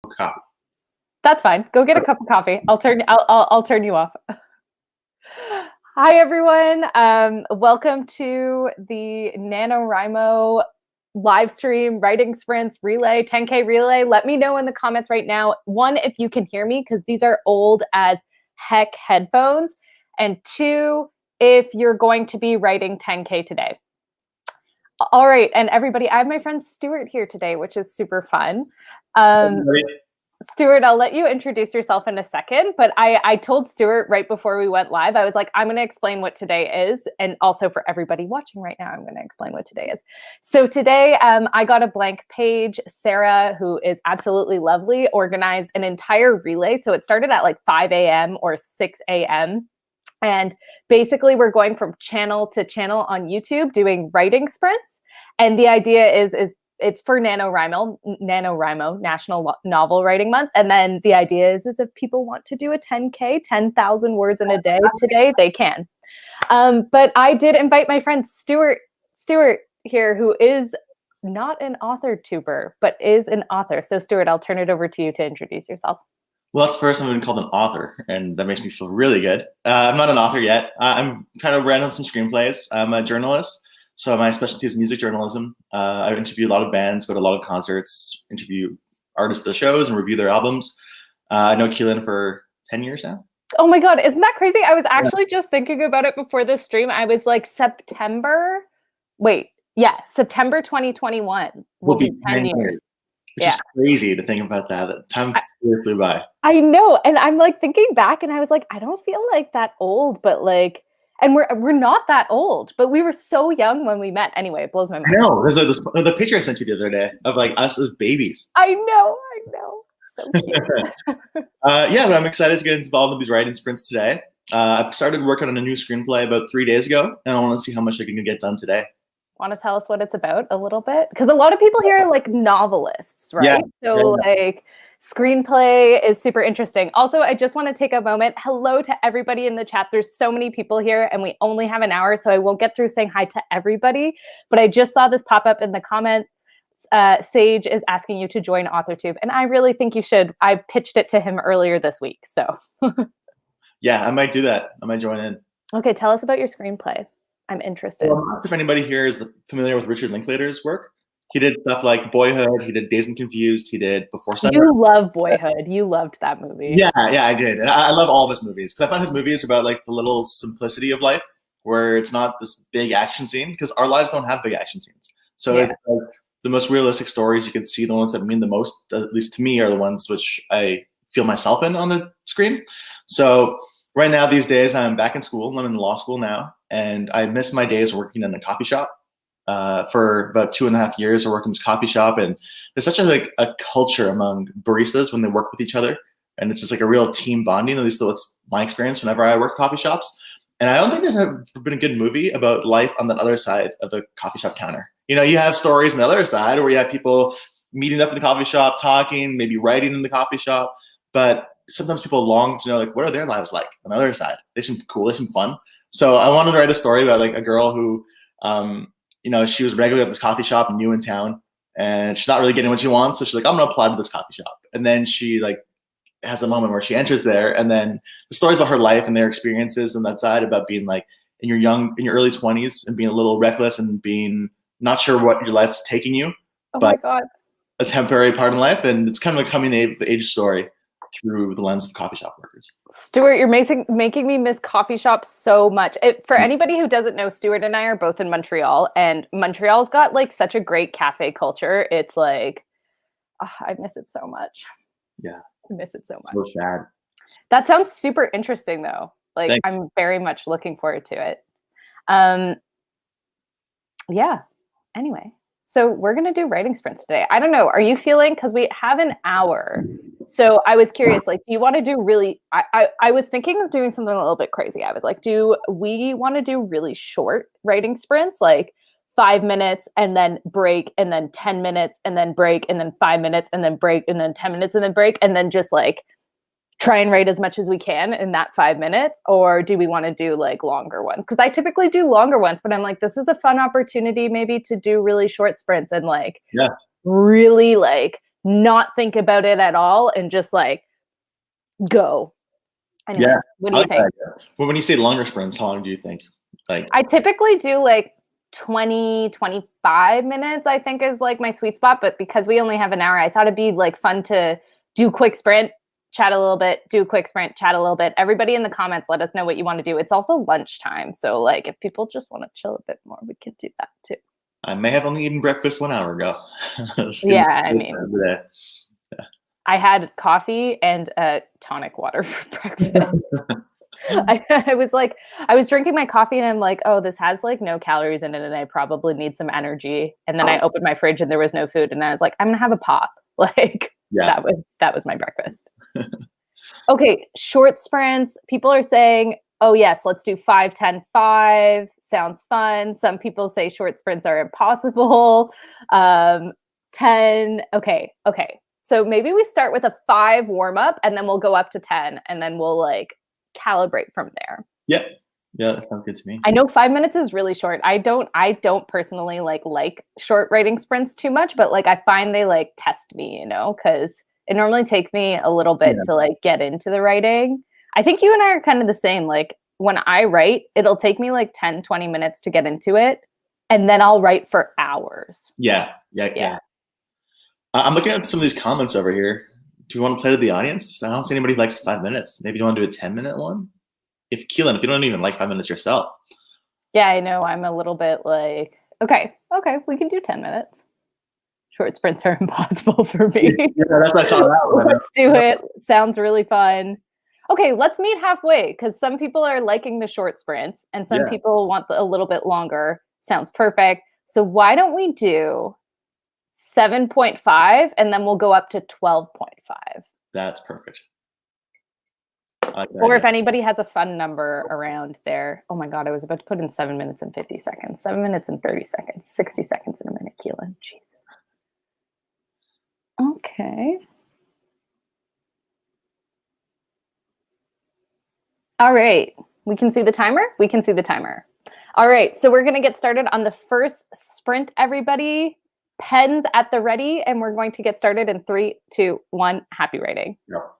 Coffee. That's fine. Go get a cup of coffee. I'll turn you off. Hi everyone. Welcome to the NaNoWRIMO live stream writing sprints relay, 10K relay. Let me know in the comments right now. One, if you can hear me, because these are old as heck headphones. And two, if you're going to be writing 10K today. All right, and everybody, I have my friend Stuart here today, which is super fun. Stuart, I'll let you introduce yourself in a second, but I told Stuart right before we went live, I was like, I'm going to explain what today is. And also for everybody watching right now, I'm going to explain what today is. So today I got a blank page. Sarah, who is absolutely lovely, organized an entire relay. So it started at like 5 a.m. or 6 a.m. And basically we're going from channel to channel on YouTube doing writing sprints. And the idea is it's for NaNoWRIMO, National Novel Writing Month. And then the idea is if people want to do a 10K, 10,000 words in a day today, they can. But I did invite my friend Stuart here, who is not an AuthorTuber, but is an author. So Stuart, I'll turn it over to you to introduce yourself. Well, that's the first time I've been called an author, and that makes me feel really good. I'm not an author yet. I'm trying to write on some screenplays. I'm a journalist. So my specialty is music journalism. I interview a lot of bands, go to a lot of concerts, interview artists at the shows and review their albums. I know Keelan for 10 years now. Oh my God, isn't that crazy? I was actually just thinking about it before this stream. I was like September 2021 will be 10 years. Which is crazy to think about that. The time really flew by. I know, and I'm like thinking back and I was like, I don't feel like that old, but like, and we're not that old, but we were so young when we met. Anyway, it blows my mind. I know. There's like the picture I sent you the other day of like us as babies. I know. So cute. Yeah, but I'm excited to get involved in these writing sprints today. I started working on a new screenplay about 3 days ago, and I want to see how much I can get done today. Want to tell us what it's about a little bit? Because a lot of people here are like novelists, right? Yeah. So like screenplay is super interesting. Also, I just want to take a moment. Hello to everybody in the chat. There's so many people here and we only have an hour, so I won't get through saying hi to everybody. But I just saw this pop up in the comments. Sage is asking you to join AuthorTube, and I really think you should. I pitched it to him earlier this week, so. Yeah, I might do that. I might join in. Okay, tell us about your screenplay. I'm interested. Well, if anybody here is familiar with Richard Linklater's work, he did stuff like Boyhood, he did Dazed and Confused, he did Before Sunrise. You love Boyhood. You loved that movie. Yeah, I did. And I love all of his movies because I find his movies about like the little simplicity of life where it's not this big action scene, because our lives don't have big action scenes. So it's like the most realistic stories you can see, the ones that mean the most, at least to me, are the ones which I feel myself in on the screen. So right now, these days, I'm back in school. I'm in law school now, and I miss my days working in a coffee shop. For about 2.5 years, I worked in this coffee shop, and there's such a culture among baristas when they work with each other, and it's just like a real team bonding. At least that's my experience whenever I work coffee shops. And I don't think there's ever been a good movie about life on that other side of the coffee shop counter. You know, you have stories on the other side where you have people meeting up in the coffee shop, talking, maybe writing in the coffee shop, but sometimes people long to know, like, what are their lives like on the other side? They seem cool, they seem fun. So I wanted to write a story about like a girl who, you know, she was regular at this coffee shop, new in town, and she's not really getting what she wants. So she's like, I'm gonna apply to this coffee shop. And then she like has a moment where she enters there, and then the stories about her life and their experiences on that side, about being like in your early 20s and being a little reckless and being not sure what your life's taking you. Oh my God. A temporary part in life, and it's kind of a coming of age story through the lens of coffee shop workers. Stuart, you're making me miss coffee shops so much. For anybody who doesn't know, Stuart and I are both in Montreal, and Montreal's got like such a great cafe culture. It's like, I miss it so much. Yeah. I miss it so much. So sad. That sounds super interesting though. Like, Thanks. I'm very much looking forward to it. Yeah. Anyway, so we're going to do writing sprints today. I don't know. Are you feeling, because we have an hour. So I was curious, like, do you want to do really, I was thinking of doing something a little bit crazy. I was like, do we want to do really short writing sprints, like 5 minutes and then break, and then 10 minutes and then break, and then 5 minutes and then break, and then 10 minutes and then break, and then just like try and write as much as we can in that 5 minutes? Or do we want to do like longer ones? Because I typically do longer ones, but I'm like, this is a fun opportunity maybe to do really short sprints and like really like not think about it at all and just like go. Anyway, what do you think? Well, when you say longer sprints, how long do you think? Like, I typically do like 20, 25 minutes, I think is like my sweet spot. But because we only have an hour, I thought it'd be like fun to do quick sprint, chat a little bit, do quick sprint, chat a little bit. Everybody in the comments, let us know what you want to do. It's also lunchtime. So like if people just want to chill a bit more, we could do that too. I may have only eaten breakfast 1 hour ago. Yeah, I mean, I had coffee and tonic water for breakfast. I was drinking my coffee and I'm like, oh, this has like no calories in it and I probably need some energy. And then I opened my fridge and there was no food and I was like, I'm gonna have a pop. Like that was my breakfast. Okay, short sprints. People are saying, oh yes, let's do 5, 10, 5. Sounds fun. Some people say short sprints are impossible. 10. Okay. So maybe we start with a 5 warm up and then we'll go up to 10 and then we'll like calibrate from there. Yeah, that sounds good to me. I know 5 minutes is really short. I don't personally like short writing sprints too much, but like I find they like test me, because it normally takes me a little bit to like get into the writing. I think you and I are kind of the same. Like when I write, it'll take me like 10, 20 minutes to get into it. And then I'll write for hours. Yeah. I'm looking at some of these comments over here. Do you want to play to the audience? I don't see anybody who likes 5 minutes. Maybe you want to do a 10-minute one? Keelan, if you don't even like 5 minutes yourself. Yeah, I know. I'm a little bit like, okay, we can do 10 minutes. Short sprints are impossible for me. Yeah, that's what I saw that one. Let's do it. Sounds really fun. Okay, let's meet halfway because some people are liking the short sprints and some people want a little bit longer. Sounds perfect. So why don't we do 7.5 and then we'll go up to 12.5. That's perfect. Or if anybody has a fun number around there. Oh my God, I was about to put in 7 minutes and 50 seconds. 7 minutes and 30 seconds. 60 seconds in a minute, Keelan. Jeez. Okay. All right. We can see the timer? We can see the timer. All right. So we're going to get started on the first sprint, everybody. Pens at the ready. And we're going to get started in 3, 2, 1. Happy writing. Yep.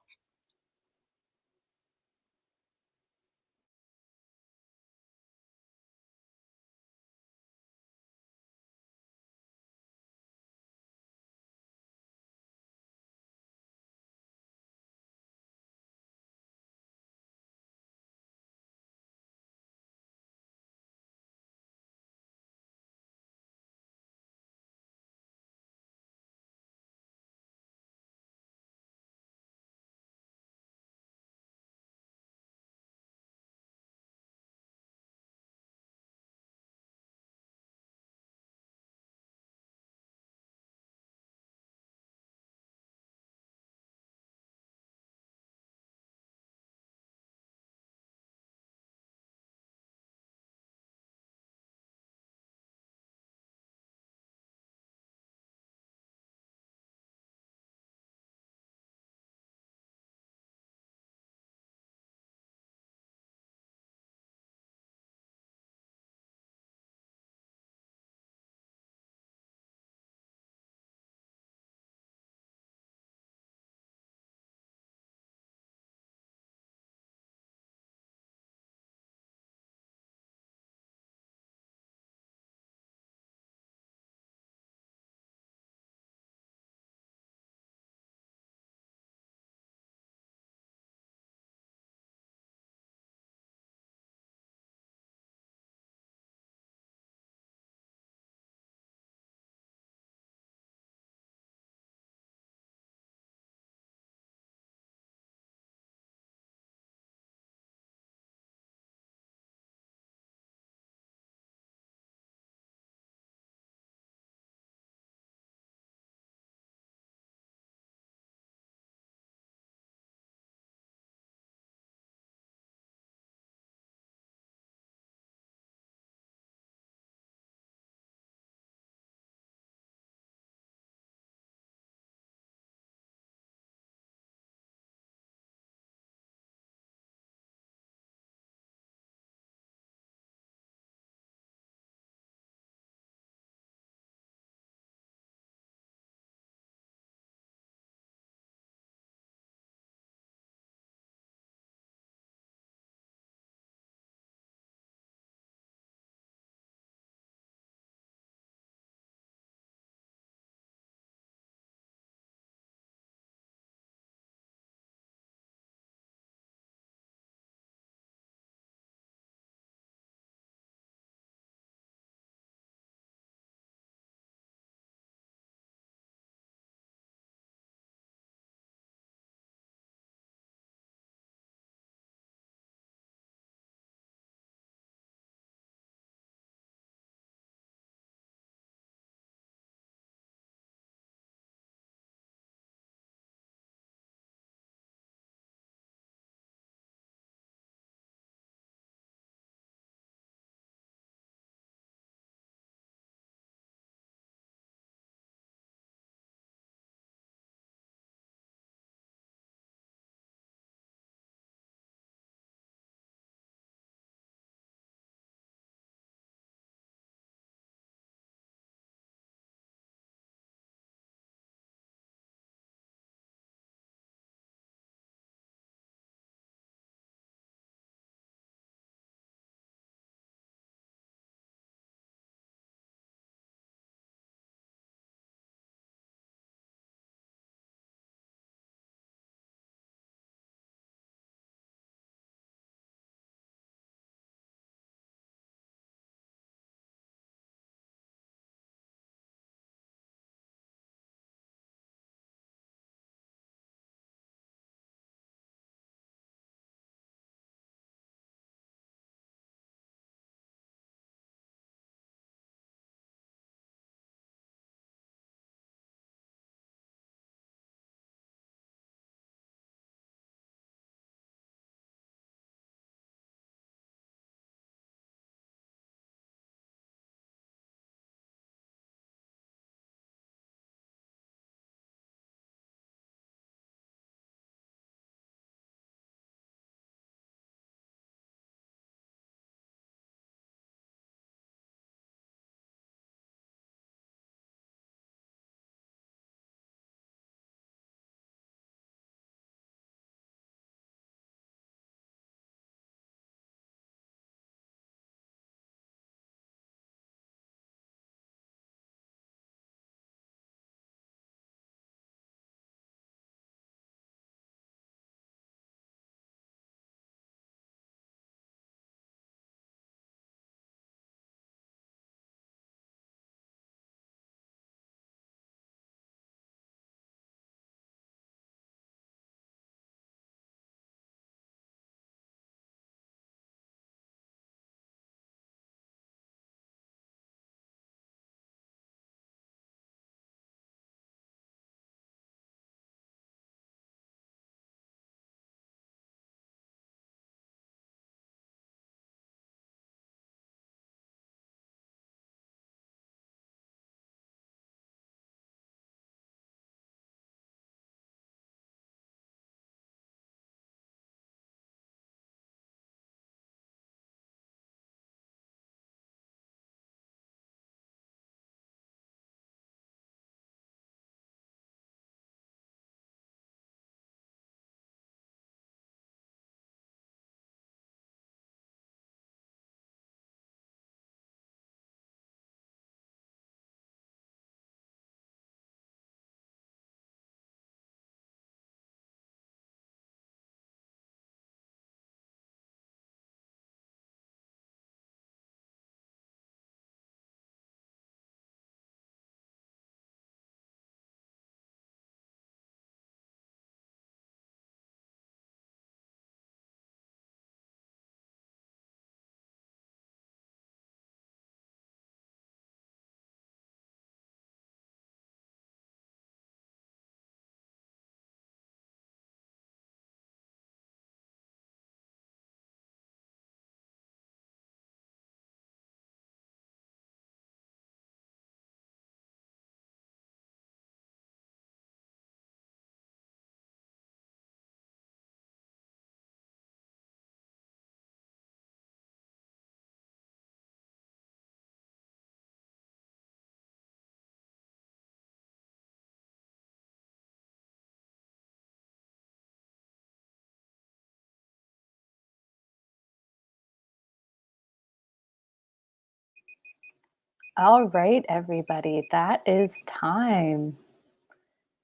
All right, everybody, that is time.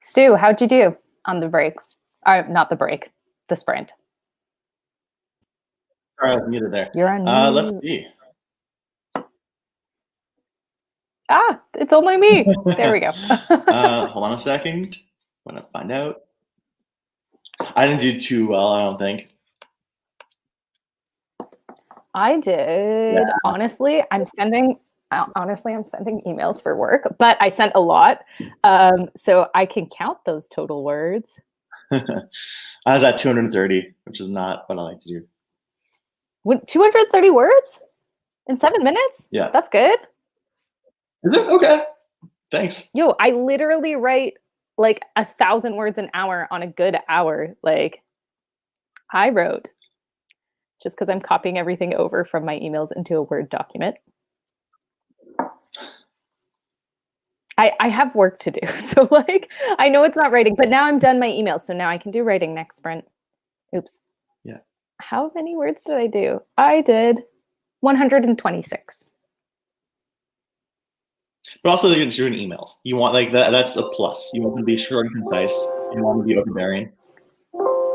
Stu, how'd you do on the break? Not the break, the sprint. Sorry, I was muted there. You're on mute. Let's see. It's only me. There we go. Hold on a second. I'm gonna find out. I didn't do too well, I don't think. I did. Yeah. Honestly, I'm sending emails for work, but I sent a lot. So I can count those total words. I was at 230, which is not what I like to do. 230 words in 7 minutes? Yeah. That's good. Is it? Okay. Thanks. Yo, I literally write like 1,000 words an hour on a good hour. Like I wrote, just because I'm copying everything over from my emails into a Word document. I have work to do. So like, I know it's not writing, but now I'm done my emails. So now I can do writing next sprint. Oops. Yeah. How many words did I do? I did 126. But also you're doing emails. You want like that, that's a plus. You want them to be short and concise. You want them to be overbearing.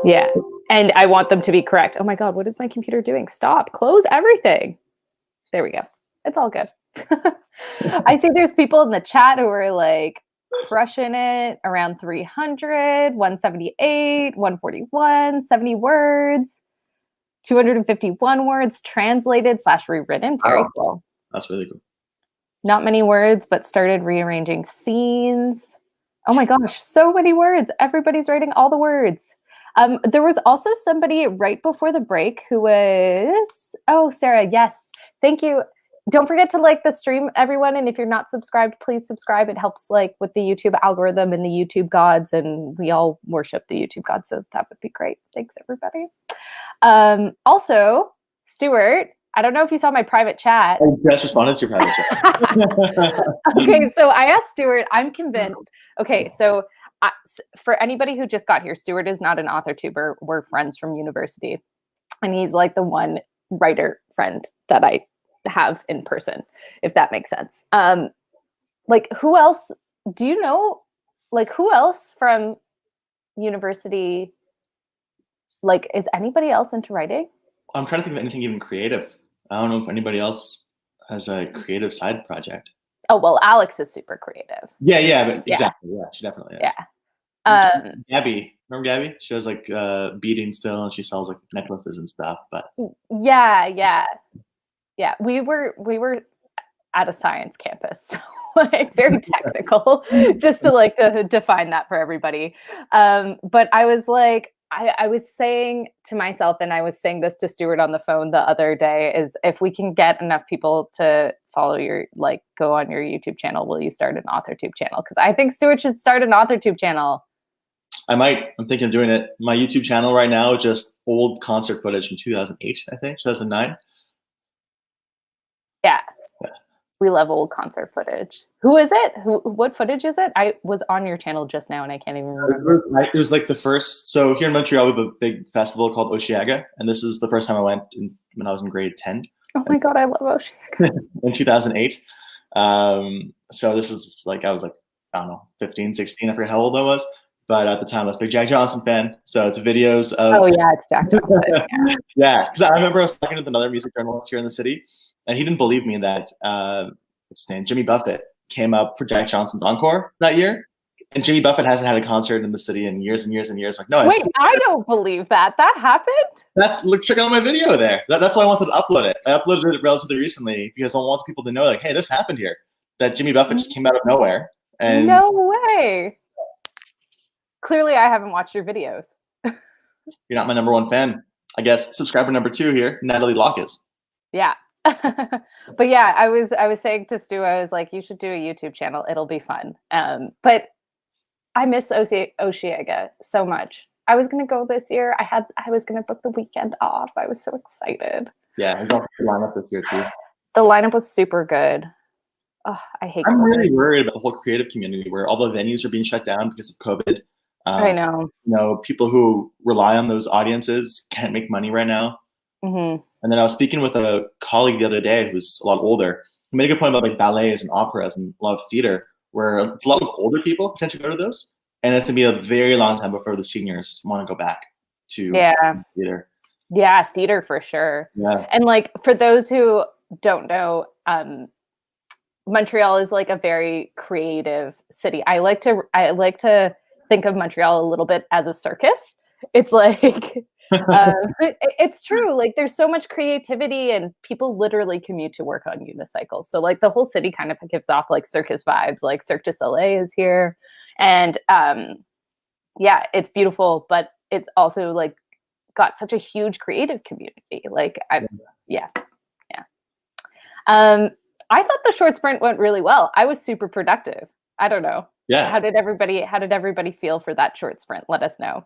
Yeah. And I want them to be correct. Oh my God, what is my computer doing? Stop, close everything. There we go. It's all good. I see there's people in the chat who are like crushing it around 300, 178, 141, 70 words, 251 words translated / rewritten. Very cool. That's really cool. Not many words, but started rearranging scenes. Oh my gosh, so many words. Everybody's writing all the words. There was also somebody right before the break who was, Sarah, yes. Thank you. Don't forget to like the stream, everyone. And if you're not subscribed, please subscribe. It helps like with the YouTube algorithm and the YouTube gods, and we all worship the YouTube gods. So that would be great. Thanks, everybody. Also, Stuart, I don't know if you saw my private chat. I just responded to your private chat. Okay, so I asked Stuart, I'm convinced. Okay, so for anybody who just got here, Stuart is not an AuthorTuber. We're friends from university. And he's like the one writer friend that I have in person, if that makes sense. Like who else, do you know, like who else from university, like is anybody else into writing? I'm trying to think of anything even creative. I don't know if anybody else has a creative side project. Oh, well, Alex is super creative. Yeah, but exactly. Yeah, she definitely is. Yeah. Gabby, remember Gabby? She has like beading still, and she sells like necklaces and stuff. But yeah. We were at a science campus, so like very technical, just to define that for everybody. But I was like, I was saying to myself, and I was saying this to Stuart on the phone the other day, is if we can get enough people to follow your, like, go on your YouTube channel, will you start an AuthorTube channel? Because I think Stuart should start an AuthorTube channel. I might. I'm thinking of doing it. My YouTube channel right now is just old concert footage from 2008, I think, 2009. Yeah. We love old concert footage. Who is it? What footage is it? I was on your channel just now and I can't even remember. It was like the first. So here in Montreal, we have a big festival called Osheaga, and this is the first time I went when I was in grade 10. Oh my God, I love Osheaga. In 2008. So this is like, I was like, I don't know, 15, 16. I forget how old I was. But at the time, I was a big Jack Johnson fan. So it's videos of. Oh yeah, it's Jack Johnson. Yeah, because I remember I was talking to another music journalist here in the city, and he didn't believe me that what's his name, Jimmy Buffett, came up for Jack Johnson's encore that year. And Jimmy Buffett hasn't had a concert in the city in years and years and years. Like, no, wait, I don't believe that. That happened? Look, check out my video there. That's why I wanted to upload it. I uploaded it relatively recently because I want people to know, like, hey, this happened here. That Jimmy Buffett just came out of nowhere. And no way. Clearly, I haven't watched your videos. You're not my number one fan. I guess subscriber number 2 here, Nathalie M.L is. Yeah. But yeah, I was saying to Stu, I was like, you should do a YouTube channel. It'll be fun. But I miss Osheaga so much. I was gonna go this year. I was gonna book the weekend off. I was so excited. Yeah, I got the lineup this year too. The lineup was super good. Oh, I hate. I'm really worried about the whole creative community where all the venues are being shut down because of COVID. I know. You know, people who rely on those audiences can't make money right now. Mm-hmm. And then I was speaking with a colleague the other day who's a lot older, you made a good point about like ballets and operas and a lot of theater, where it's a lot of older people tend to go to those, and it's gonna be a very long time before the seniors want to go back to theater. Yeah, theater for sure. Yeah. And like for those who don't know, Montreal is like a very creative city. I like to think of Montreal a little bit as a circus. It's like it's true. Like there's so much creativity and people literally commute to work on unicycles. So like the whole city kind of gives off like circus vibes. Like Cirque du Soleil is here. And yeah, it's beautiful, but it's also like got such a huge creative community. Like yeah. I thought the short sprint went really well. I was super productive. I don't know. Yeah. How did everybody feel for that short sprint? Let us know.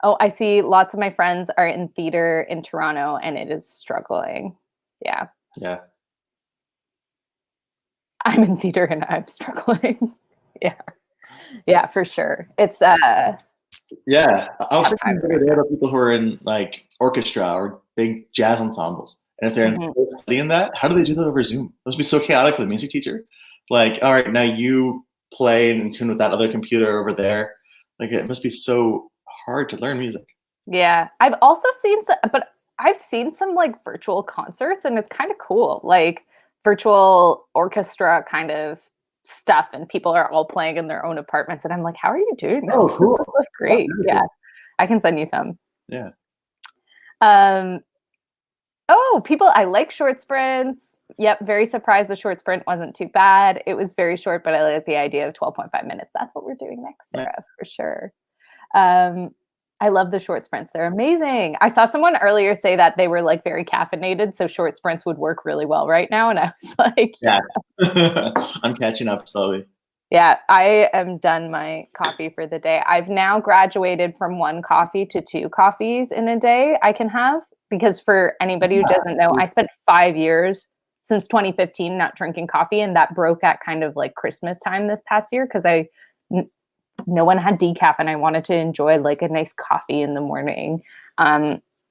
Oh, I see lots of my friends are in theater in Toronto and it is struggling. Yeah. Yeah. I'm in theater and I'm struggling. Yeah. Yeah, for sure. It's yeah. I was thinking the other day about people who are in like orchestra or big jazz ensembles. And if they're studying that, how do they do that over Zoom? It must be so chaotic for the music teacher. Like, all right, now you play in tune with that other computer over there. Like, it must be so hard to learn music. Yeah, I've also seen some like virtual concerts, and it's kind of cool, like virtual orchestra kind of stuff, and people are all playing in their own apartments. And I'm like, how are you doing this? Oh, cool! This is great. Yeah, I can send you some. Yeah. Oh, people, I like short sprints. Yep, very surprised the short sprint wasn't too bad. It was very short, but I like the idea of 12.5 minutes. That's what we're doing next, Sarah, for sure. I love the short sprints. They're amazing. I saw someone earlier say that they were like very caffeinated, so short sprints would work really well right now. And I was like, yeah. I'm catching up slowly. Yeah, I am done my coffee for the day. I've now graduated from 1 coffee to 2 coffees in a day I can have. Because for anybody who doesn't know, I spent 5 years since 2015 not drinking coffee, and that broke at kind of like Christmas time this past year because no one had decaf and I wanted to enjoy like a nice coffee in the morning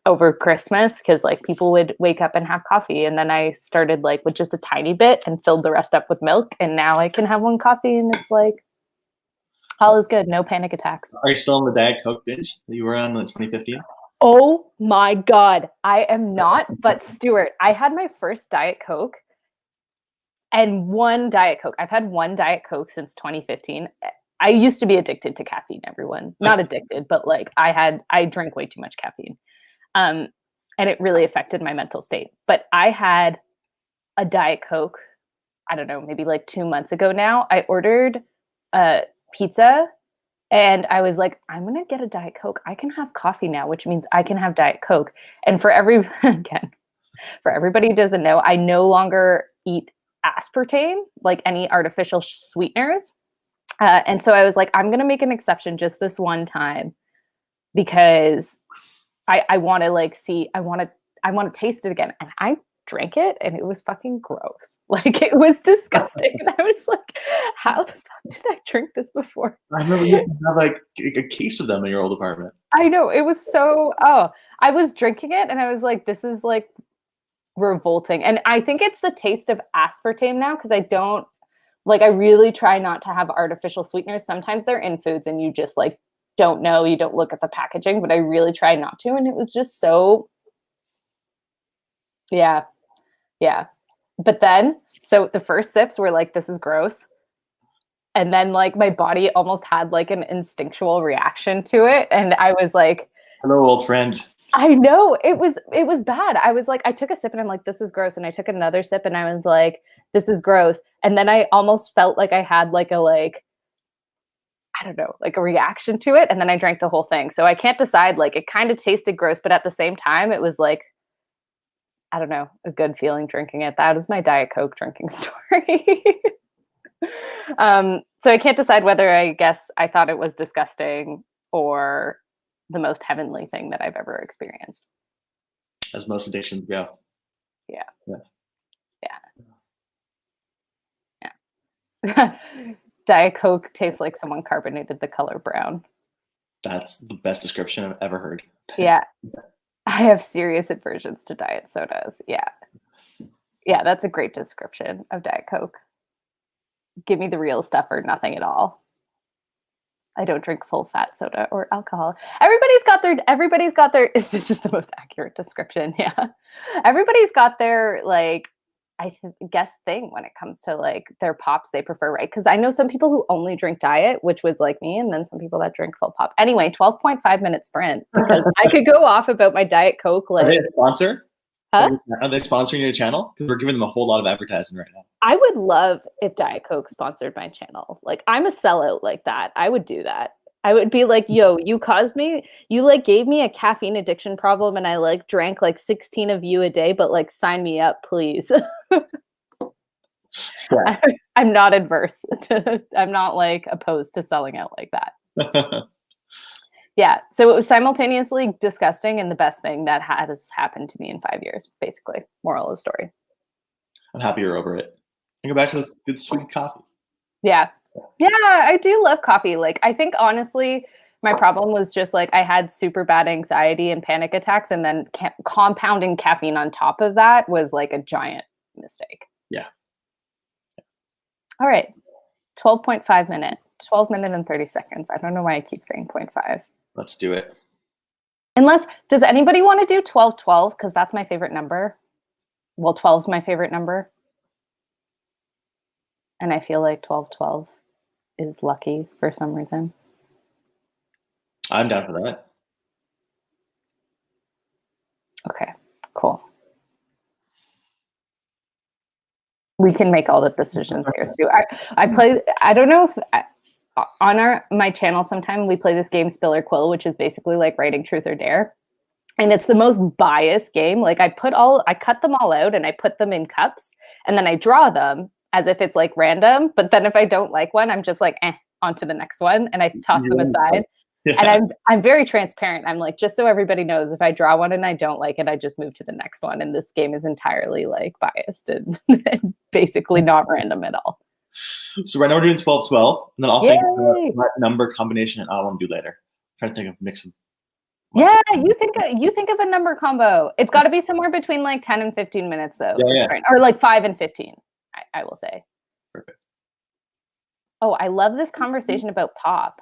over Christmas because like people would wake up and have coffee, and then I started like with just a tiny bit and filled the rest up with milk, and now I can have 1 coffee and it's like all is good, no panic attacks. Are you still on the Diet Coke binge that you were on in 2015? Oh my God, I am not. But Stuart, I had my first Diet Coke and 1 Diet Coke. I've had 1 Diet Coke since 2015. I used to be addicted to caffeine, everyone. Not addicted, but like I drank way too much caffeine. And it really affected my mental state. But I had a Diet Coke, I don't know, maybe like 2 months ago now. I ordered a pizza. And I was like, I'm going to get a Diet Coke. I can have coffee now, which means I can have Diet Coke. And for everybody who doesn't know, I no longer eat aspartame, like any artificial sweeteners. And so I was like, I'm going to make an exception just this one time because I want to like see, I want to taste it again. And I drank it and it was fucking gross. Like it was disgusting. And I was like, how the fuck did I drink this before? I remember you had like a case of them in your old apartment. I know, it was so, I was drinking it and I was like, this is like revolting. And I think it's the taste of aspartame now because I really try not to have artificial sweeteners. Sometimes they're in foods and you just like don't know, you don't look at the packaging, but I really try not to. And it was just so, yeah. But then, so the first sips were like, this is gross. And then like my body almost had like an instinctual reaction to it. And I was like, hello, old friend. I know, it was bad. I was like, I took a sip and I'm like, this is gross. And I took another sip and I was like, this is gross. And then I almost felt like I had like I don't know, like a reaction to it. And then I drank the whole thing. So I can't decide, like it kind of tasted gross, but at the same time, it was like, I don't know, a good feeling drinking it. That is my Diet Coke drinking story. So I can't decide whether I guess I thought it was disgusting or the most heavenly thing that I've ever experienced. As most addictions go. Yeah. Diet Coke tastes like someone carbonated the color brown. That's the best description I've ever heard. Yeah. I have serious aversions to diet sodas. Yeah. Yeah, that's a great description of Diet Coke. Give me the real stuff or nothing at all. I don't drink full fat soda or alcohol. Everybody's got their this is the most accurate description. Yeah. Everybody's got their like guess thing when it comes to like their pops they prefer, right? Because I know some people who only drink diet, which was like me, and then some people that drink full pop. Anyway, 12.5-minute sprint because I could go off about my Diet Coke. Like, are they a sponsor? Huh? Are they sponsoring your channel? Because we're giving them a whole lot of advertising right now. I would love if Diet Coke sponsored my channel. Like, I'm a sellout like that. I would do that. I would be like, yo, you caused me, you like gave me a caffeine addiction problem and I like drank like 16 of you a day, but like sign me up, please. Yeah. I'm not adverse to, I'm not like opposed to selling out like that. Yeah. So it was simultaneously disgusting and the best thing that has happened to me in 5 years, basically. Moral of the story. I'm happy you're over it. And go back to this good sweet coffee. Yeah. Yeah, I do love coffee. Like, I think honestly, my problem was just like I had super bad anxiety and panic attacks, and then compounding caffeine on top of that was like a giant mistake. Yeah. All right. 12.5 minute, 12 minutes and 30 seconds. I don't know why I keep saying 0.5. Let's do it. Unless, does anybody want to do 1212? Because that's my favorite number. Well, 12 is my favorite number. And I feel like 1212 is lucky for some reason. I'm down for that. Okay, cool. We can make all the decisions here too. I play, I don't know if on my channel sometime we play this game Spill or Quill, which is basically like writing truth or dare. And it's the most biased game. Like I cut them all out and I put them in cups and then I draw them as if it's like random. But then if I don't like one, I'm just like, on to the next one. And I toss them aside. Yeah. And I'm very transparent. I'm like, just so everybody knows, if I draw one and I don't like it, I just move to the next one. And this game is entirely like biased and basically not random at all. So right now we're doing 12-12, and then I'll think of what number combination I want to do later. I'm trying to think of mix of. Yeah, you think of a number combo. It's got to be somewhere between like 10 and 15 minutes though. Yeah. Or like 5 and 15, I will say. Perfect. Oh, I love this conversation about pop.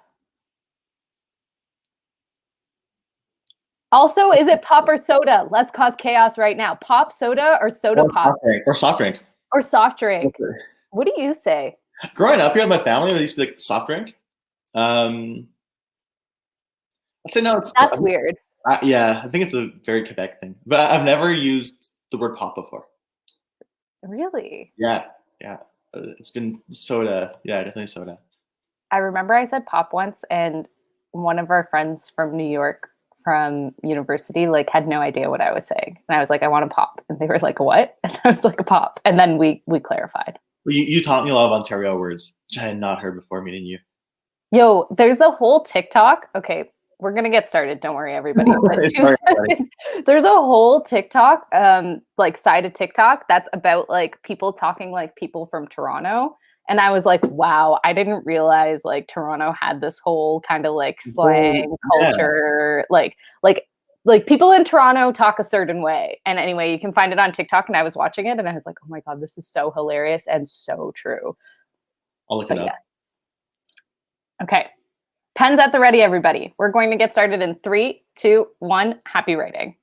Also, is it pop or soda? Let's cause chaos right now. Pop, soda, or soda pop? Or soft drink. Or soft drink. Okay. What do you say? Growing up here with my family, there used to be like soft drink. I'd say no. That's weird. Yeah, I think it's a very Quebec thing. But I've never used the word pop before. Really? Yeah. It's been soda. Yeah, definitely soda. I remember I said pop once, and one of our friends from New York from university like had no idea what I was saying. And I was like, I want a pop. And they were like, what? And I was like, a pop. And then we clarified. Well, you taught me a lot of Ontario words, which I had not heard before meeting you. Yo, there's a whole TikTok. Okay, we're going to get started. Don't worry, everybody. There's a whole TikTok, like side of TikTok that's about like people talking like people from Toronto. And I was like, wow, I didn't realize like Toronto had this whole kind of like slang culture, like people in Toronto talk a certain way. And anyway, you can find it on TikTok. And I was watching it and I was like, oh my God, this is so hilarious and so true. I'll look it up. Yeah. Okay. Pens at the ready, everybody. We're going to get started in 3, 2, 1. Happy writing.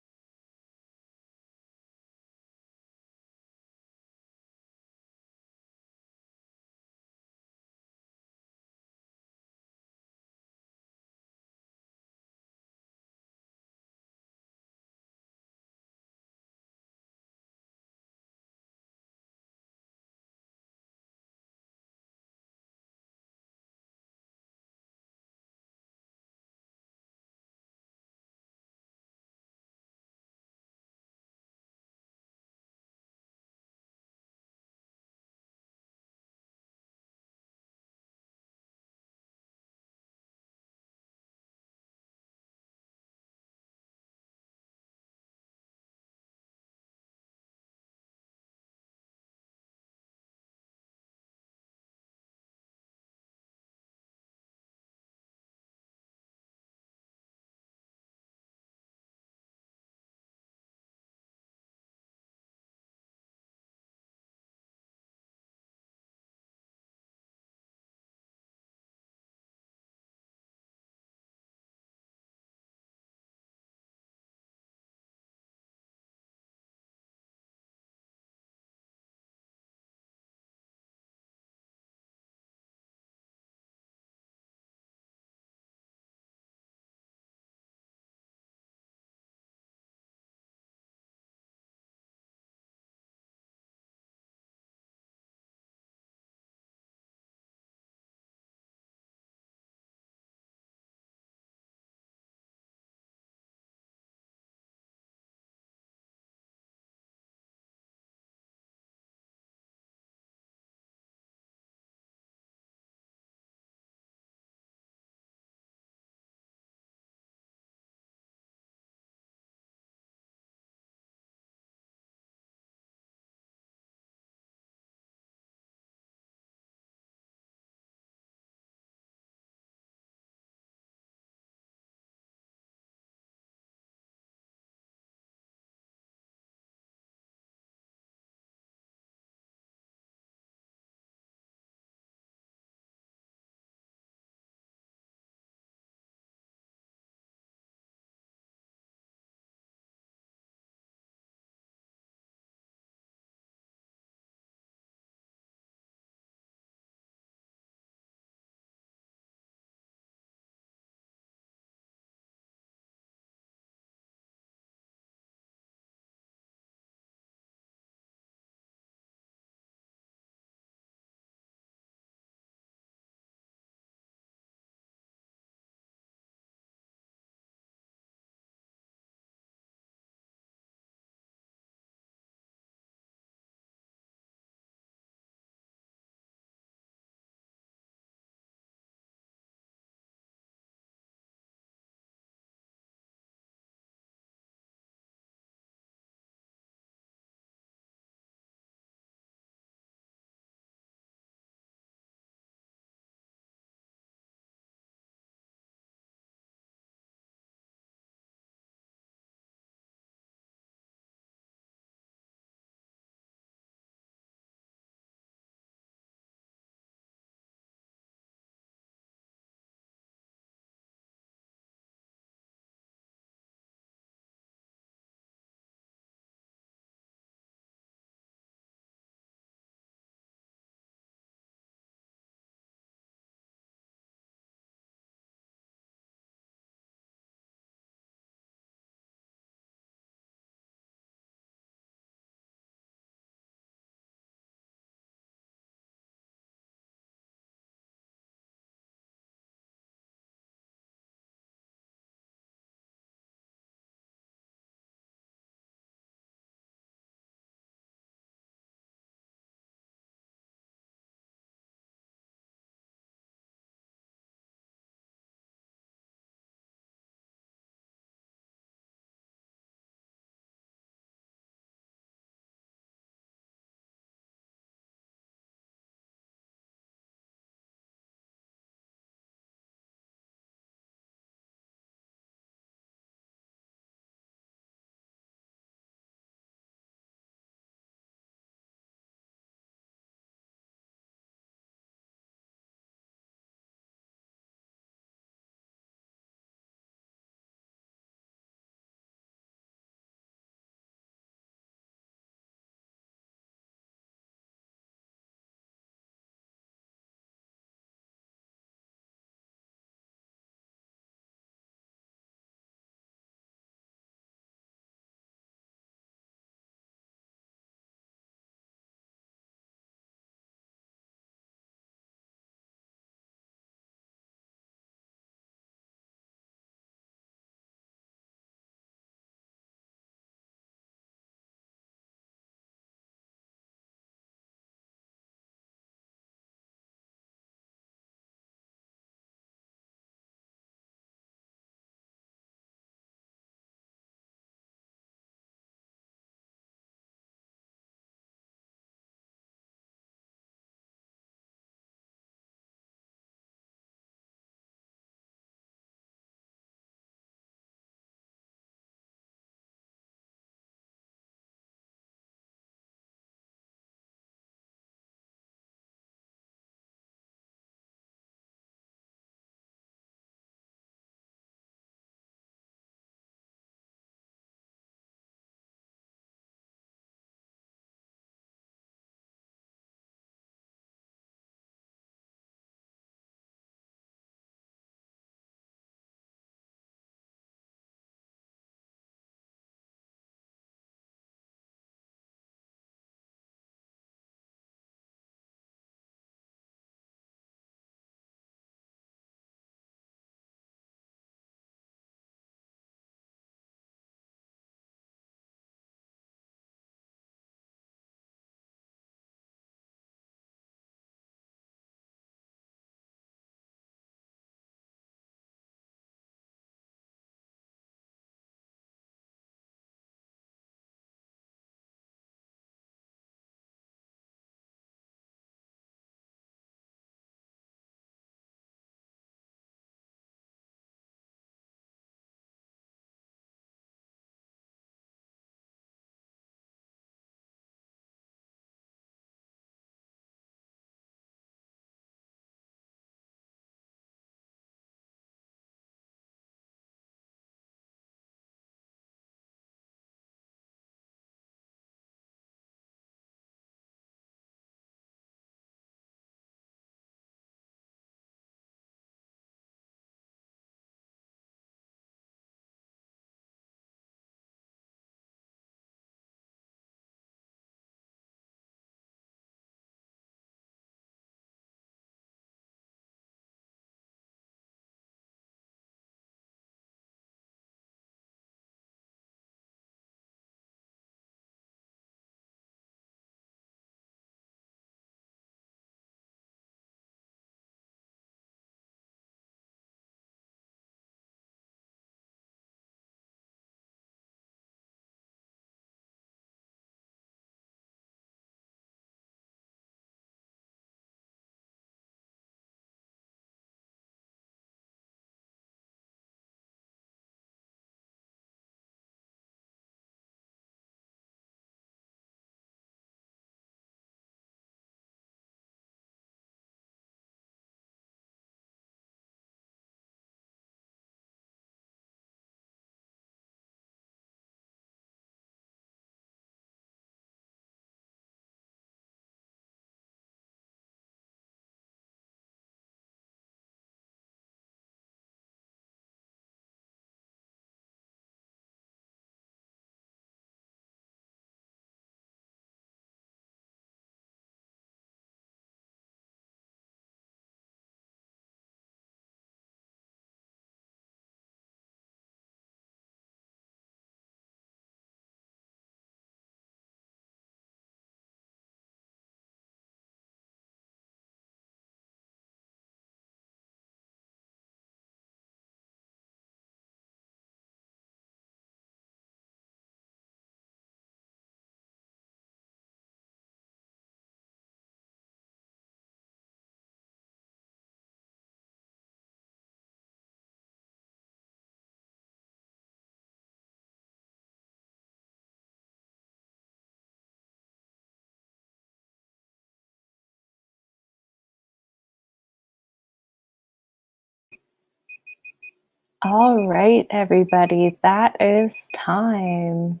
All right, everybody, that is time.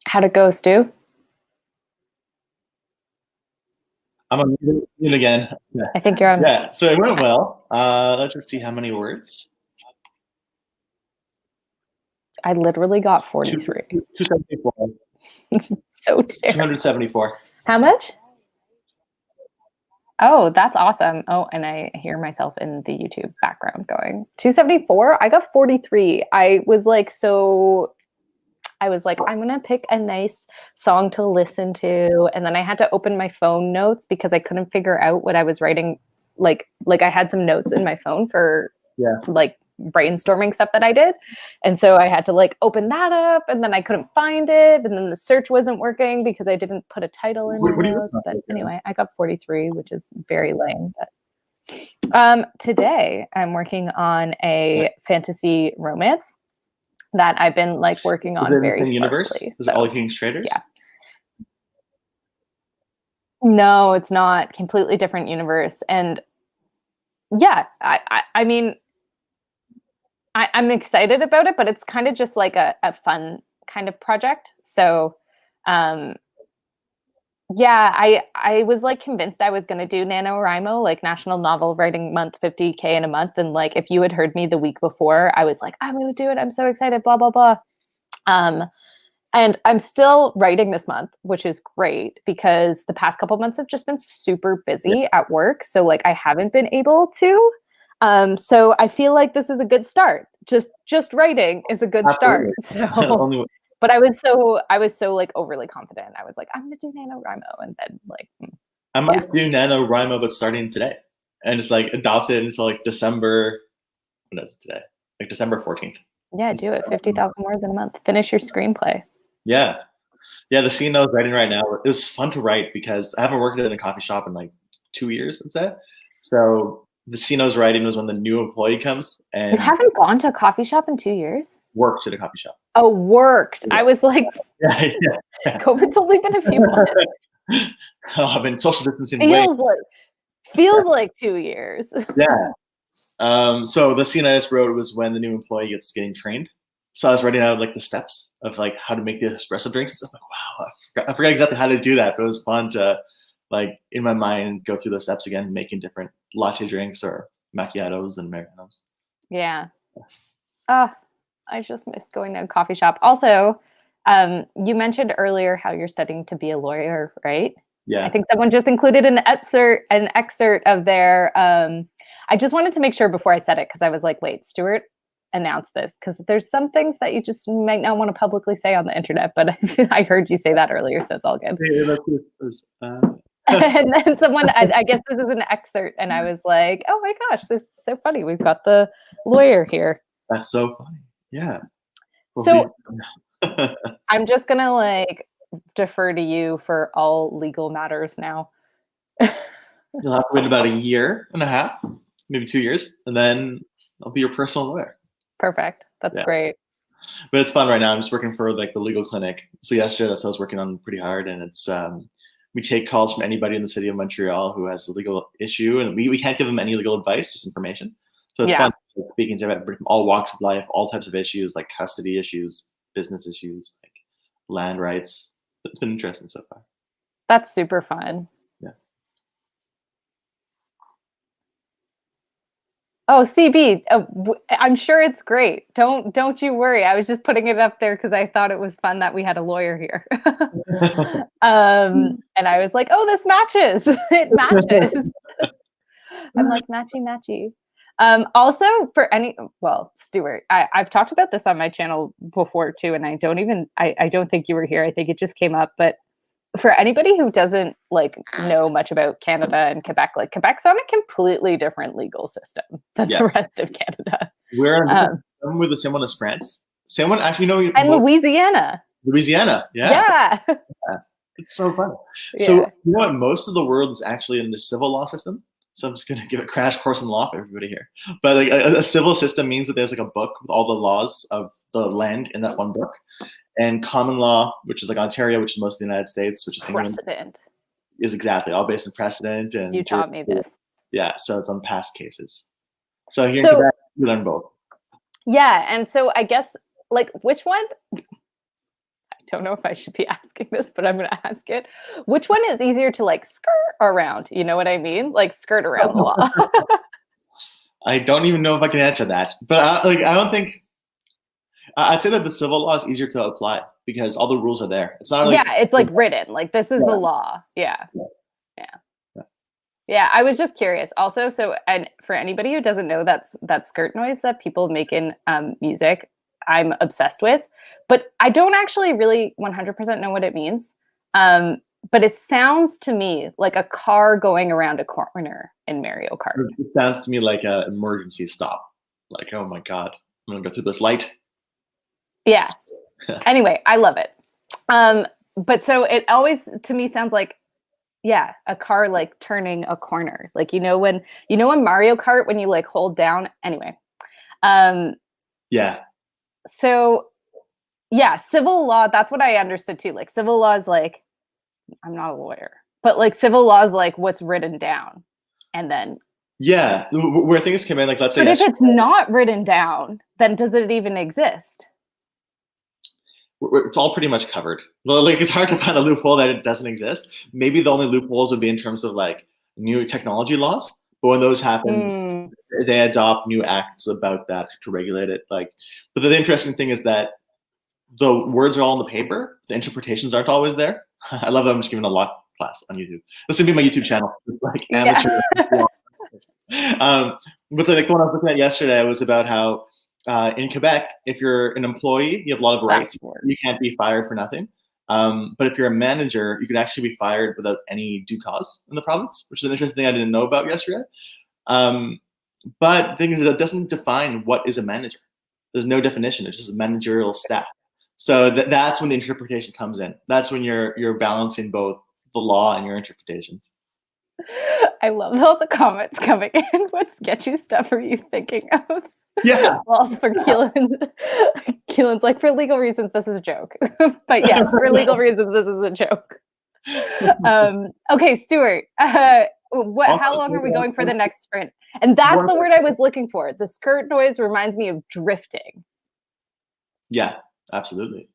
How'd it go, Stu? I'm on mute again. Yeah. I think you're on. Yeah, so it went well. Let's just see how many words. I literally got 43. 274. So terrible. 274. How much? Oh, that's awesome. Oh, and I hear myself in the YouTube background going 274. I got 43. I was like, I'm going to pick a nice song to listen to. And then I had to open my phone notes because I couldn't figure out what I was writing. Like I had some notes in my phone for like brainstorming stuff that I did. And so I had to like open that up, and then I couldn't find it. And then the search wasn't working because I didn't put a title in my notes. But anyway, I got 43, which is very lame. But today I'm working on a fantasy romance that I've been like working on very sparsely. Is it All King's Traders? Yeah. No, it's not. Completely different universe. And yeah, I mean, I'm excited about it, but it's kind of just like a fun kind of project. So yeah, I was like convinced I was going to do NaNoWRIMO, like National Novel Writing Month, 50K in a month. And like, if you had heard me the week before, I was like, I'm going to do it. I'm so excited, blah, blah, blah. And I'm still writing this month, which is great because the past couple months have just been super busy at work. So like, I haven't been able to. So I feel like this is a good start. Just writing is a good start. So, but I was so like overly confident. I was like, I'm gonna do NaNoWRIMO, and then like I might do NaNoWRIMO, but starting today, and just like adopt it until like December. What is it today? Like December 14th. Yeah, do it. 50,000 words in a month. Finish your screenplay. Yeah. The scene I was writing right now, it was fun to write because I haven't worked in a coffee shop in like 2 years since that. So the scene I was writing was when the new employee comes and you haven't gone to a coffee shop in 2 years? Worked at a coffee shop. Oh, worked. I was like, yeah. COVID's only been a few months. I've been social distancing. Feels like 2 years. Yeah. So the scene I just wrote was when the new employee gets getting trained. So I was writing out like the steps of like how to make the espresso drinks and stuff. Like, wow, I forgot exactly how to do that, but it was fun to like in my mind go through those steps again, making different latte drinks or macchiatos and Americanos. Yeah. I just missed going to a coffee shop. Also, you mentioned earlier how you're studying to be a lawyer, right? Yeah. I think someone just included an excerpt of their. I just wanted to make sure before I said it because I was like, wait, Stuart announced this because there's some things that you just might not want to publicly say on the internet, but I heard you say that earlier, so it's all good. And then someone, I guess this is an excerpt, and I was like, oh my gosh, this is so funny. We've got the lawyer here. That's so funny. Yeah. So I'm just gonna like defer to you for all legal matters now. You'll have to wait about 1.5 years, maybe 2 years, and then I'll be your personal lawyer. Perfect. That's great. But it's fun right now. I'm just working for like the legal clinic. So yesterday, that's what I was working on pretty hard, and it's we take calls from anybody in the city of Montreal who has a legal issue, and we can't give them any legal advice, just information. So it's fun speaking to everybody from all walks of life, all types of issues like custody issues, business issues, like land rights. It's been interesting so far. That's super fun. Yeah. Oh, CB, I'm sure it's great. Don't you worry. I was just putting it up there because I thought it was fun that we had a lawyer here. And I was like, oh, this matches. It matches. I'm like, matchy. Also, Stuart, I've talked about this on my channel before too, and I don't think you were here. I think it just came up, but for anybody who doesn't like know much about Canada and Quebec, like Quebec's on a completely different legal system than the rest of Canada. We're the same one as France. Same one, actually, no. And Louisiana. Yeah. It's so funny. Yeah. So you know what? Most of the world is actually in the civil law system. So I'm just going to give a crash course in law for everybody here. But like a civil system means that there's like a book with all the laws of the land in that one book. And common law, which is like Ontario, which is most of the United States, which is precedent, England, is exactly all based on precedent. And you taught me this. Yeah, so it's on past cases. So here in So Quebec, we learn both. yeah, and so I guess like which one? I don't know if I should be asking this, but I'm going to ask it. Which one is easier to like skirt around? You know what I mean? Like skirt around the law. I don't even know if I can answer that, but I don't think. I'd say that the civil law is easier to apply because all the rules are there. It's not like Yeah, it's like written. Like this is the law. Yeah. Yeah. Yeah, I was just curious. Also, so and for anybody who doesn't know, that skirt noise that people make in music, I'm obsessed with, but I don't actually really 100% know what it means. But it sounds to me like a car going around a corner in Mario Kart. it sounds to me like an emergency stop. Like, oh my god, I'm gonna go through this light. Yeah. Anyway, I love it. But so it always to me sounds like yeah, a car like turning a corner. Like when Mario Kart when you like hold down anyway. Yeah. So yeah, civil law, that's what I understood too. Like civil law is like I'm not a lawyer, but like civil law is like what's written down. And then Yeah, where things come in, like let's say but if it's not written down, then does it even exist? it's all pretty much covered. Like it's hard to find a loophole that it doesn't exist. Maybe the only loopholes would be in terms of like new technology laws. But when those happen, they adopt new acts about that to regulate it. Like, but the interesting thing is that the words are all on the paper. The interpretations aren't always there. I love that I'm just giving a law class on YouTube. This would be my YouTube channel, like amateur. But so like the one I was looking at yesterday was about how in Quebec, if you're an employee, you have a lot of rights. You can't be fired for nothing. But if you're a manager, you can actually be fired without any due cause in the province, which is an interesting thing I didn't know about yesterday. But the thing is, it doesn't define what is a manager. There's no definition. It's just managerial staff. So that's when the interpretation comes in. That's when you're balancing both the law and your interpretation. I love all the comments coming in. What sketchy stuff are you thinking of? Yeah. Well, for Keelan's like, for legal reasons, this is a joke. But yes, for legal reasons, this is a joke. Okay, Stuart, how long are we going for the next sprint? And that's the word I was looking for. The skirt noise reminds me of drifting. Yeah, absolutely.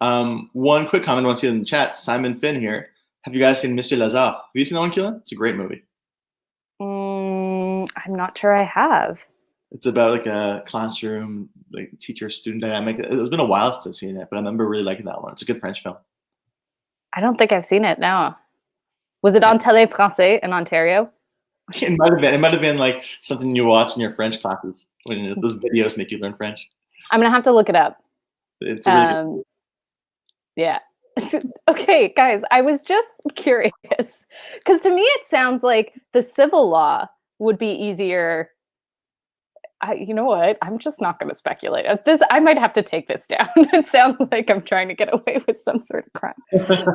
One quick comment I want to see in the chat. Simon Finn here. Have you guys seen Monsieur Lazare? Have you seen that one, Keelan? It's a great movie. I'm not sure I have. It's about like a classroom, like teacher-student dynamic. It's been a while since I've seen it, but I remember really liking that one. It's a good French film. I don't think I've seen it now. Was it on Télé Français in Ontario? It might have been. It might have been like something you watch in your French classes when those videos make you learn French. I'm gonna have to look it up. It's really good. Yeah. Okay, guys, I was just curious because to me it sounds like the civil law would be easier. You know what? I'm just not going to speculate. I might have to take this down. It sounds like I'm trying to get away with some sort of crime.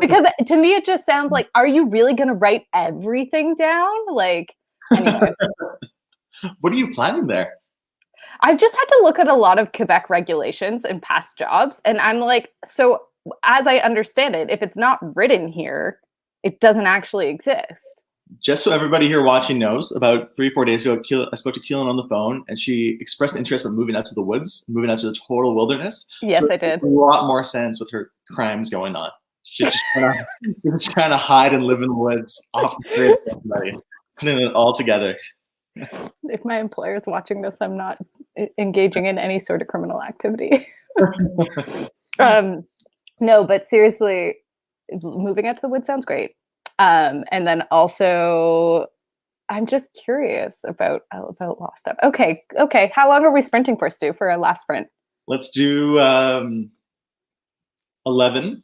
Because to me, it just sounds like, are you really going to write everything down? Like, anyway. What are you planning there? I've just had to look at a lot of Quebec regulations in past jobs. And I'm like, so as I understand it, if it's not written here, it doesn't actually exist. Just so everybody here watching knows, about 3-4 days ago, I spoke to Keelan on the phone, and she expressed interest in moving out to the woods, moving out to the total wilderness. Yes, I did. A lot more sense with her crimes going on. She's just trying to hide and live in the woods, off the grid, putting it all together. If my employer is watching this, I'm not engaging in any sort of criminal activity. No, but seriously, moving out to the woods sounds great. And then also, I'm just curious about law stuff. Okay. How long are we sprinting for, Stu, for our last sprint? Let's do 11.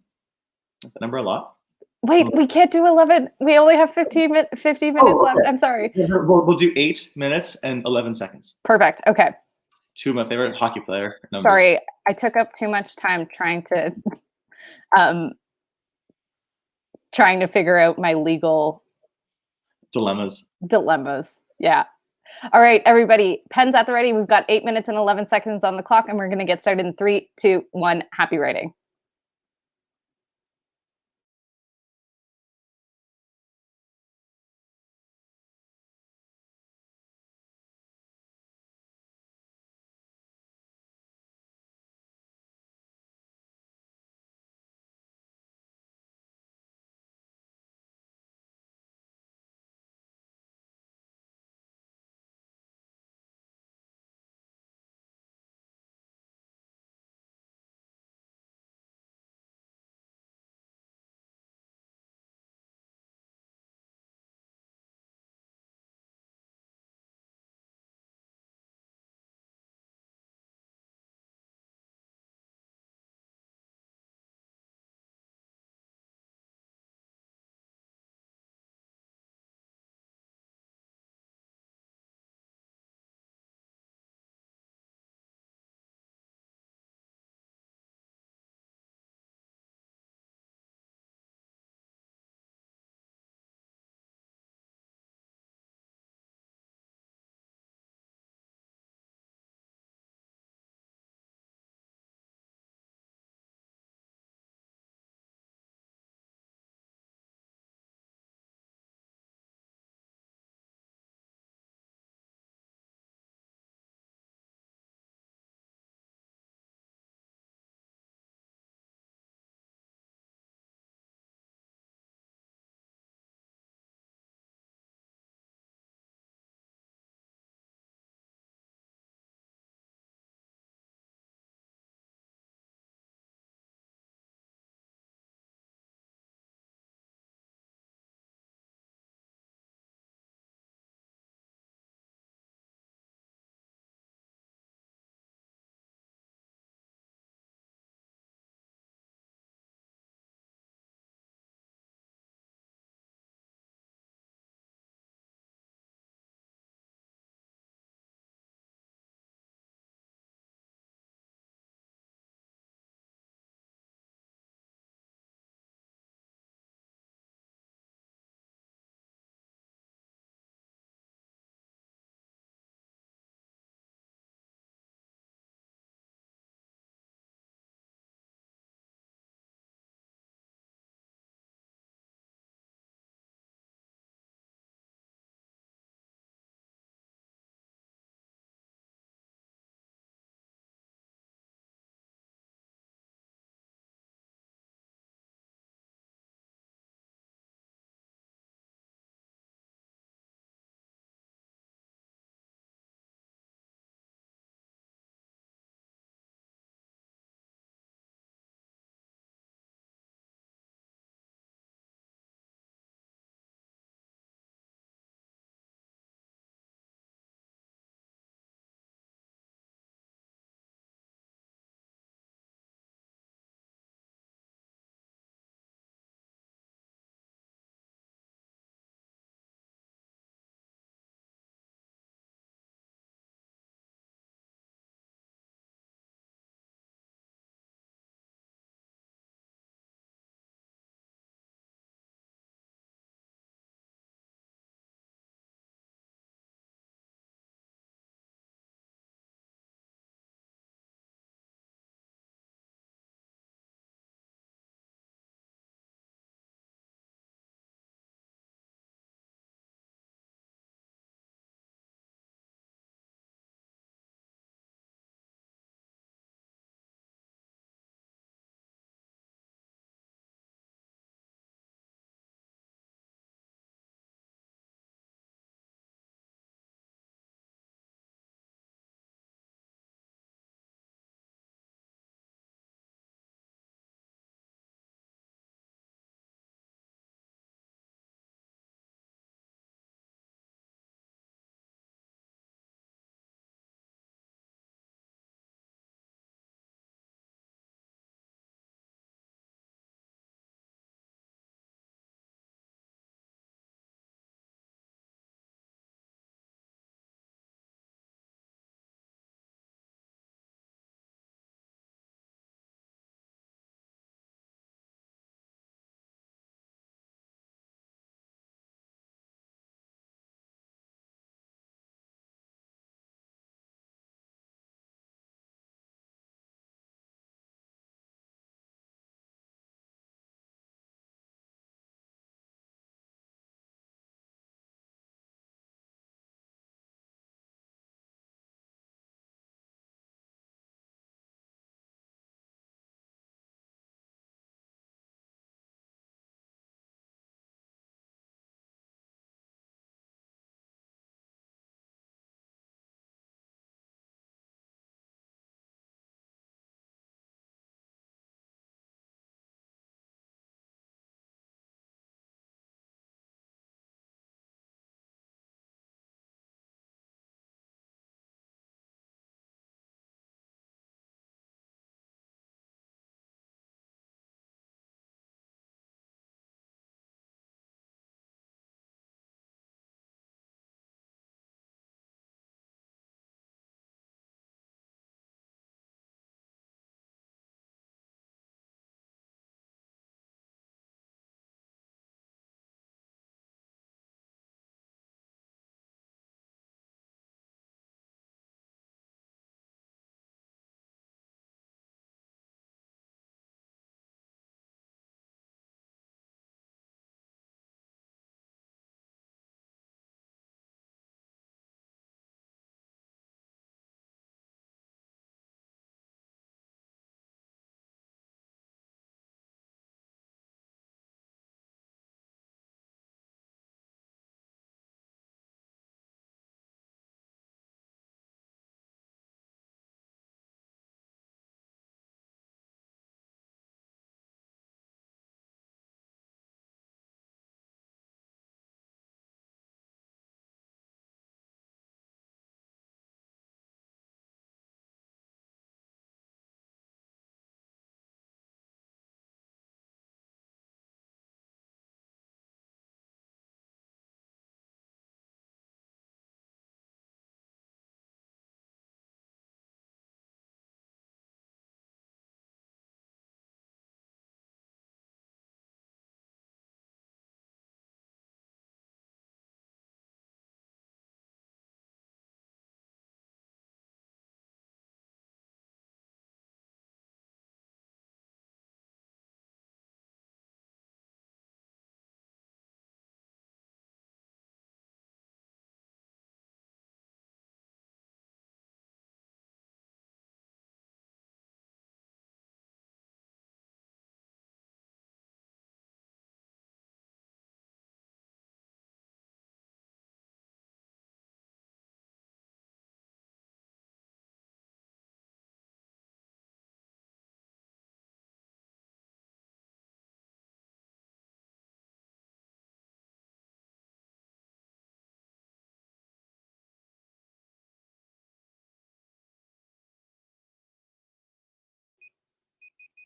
That's the number a lot. Wait, we can't do 11. We only have 15 minutes left. I'm sorry. We'll do 8 minutes and 11 seconds. Perfect. Okay. Two of my favorite hockey player numbers. Sorry, I took up too much time trying to figure out my legal dilemmas. Yeah. All right, everybody, pens at the ready. We've got 8 minutes and 11 seconds on the clock, and we're going to get started in 3, 2, 1. Happy writing.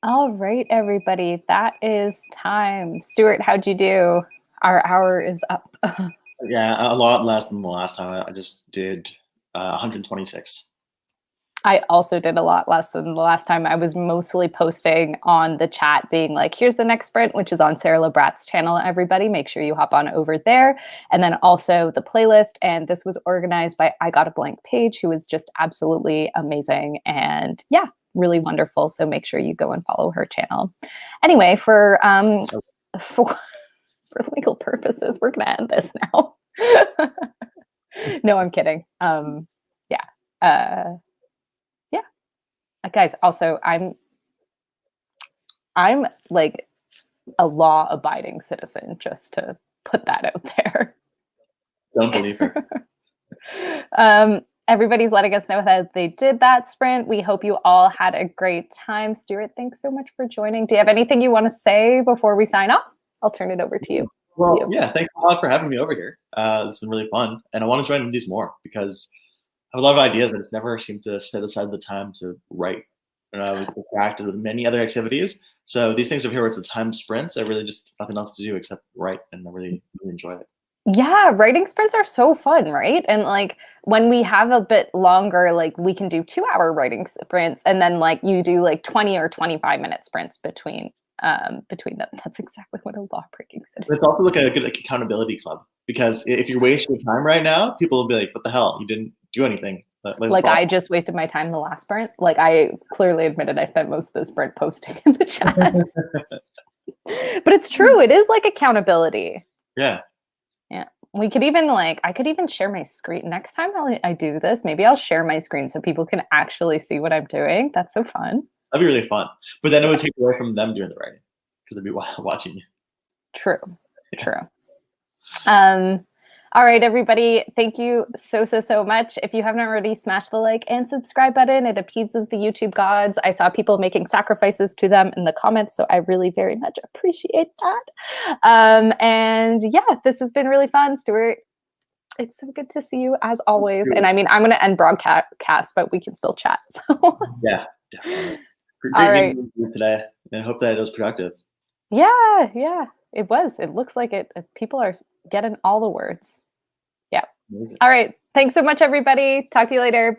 All right, everybody, that is time. Stuart, how'd you do? Our hour is up. Yeah, a lot less than the last time. I just did 126. I also did a lot less than the last time. I was mostly posting on the chat being like, here's the next sprint, which is on Sarah Labrat's channel, everybody. Make sure you hop on over there. And then also the playlist. And this was organized by I Got a Blank Page, who is just absolutely amazing. And yeah, really wonderful. So make sure you go and follow her channel. Anyway, for legal purposes, we're gonna end this now. No, I'm kidding. Yeah. Guys, also I'm like a law-abiding citizen, just to put that out there. Don't believe her. Everybody's letting us know that they did that sprint. We hope you all had a great time. Stuart, thanks so much for joining. Do you have anything you want to say before we sign off? I'll turn it over to you. Well, yeah, thanks a lot for having me over here. It's been really fun, and I want to join these more because I have a lot of ideas. I just never seem to set aside the time to write. And I was distracted with many other activities. So these things over here, where it's a time sprints, I really just nothing else to do except write, and I really enjoy it. Yeah, writing sprints are so fun, right? And like when we have a bit longer, like we can do 2-hour writing sprints, and then like you do like 20 or 25-minute sprints between them. That's exactly what a law-breaking citizen. It's also like a good accountability club, because if you're wasting your time right now, people will be like, "What the hell? You didn't do anything." Like I just wasted my time the last sprint. Like I clearly admitted I spent most of the sprint posting in the chat. But it's true. It is like accountability. Yeah. Yeah. We could even I could even share my screen. Next time I do this, maybe I'll share my screen so people can actually see what I'm doing. That's so fun. That'd be really fun. But then it would take away from them doing the writing, because they'd be watching you. True. True. All right, everybody. Thank you so much. If you haven't already, smash the like and subscribe button. It appeases the YouTube gods. I saw people making sacrifices to them in the comments, so I really very much appreciate that. And yeah, this has been really fun, Stuart. It's so good to see you as always. And I mean, I'm going to end broadcast, but we can still chat. So. Yeah, definitely. Great meeting you today, and I hope that it was productive. Yeah, it was. It looks like it. People are getting all the words. Yeah. Amazing. All right. Thanks so much, everybody. Talk to you later.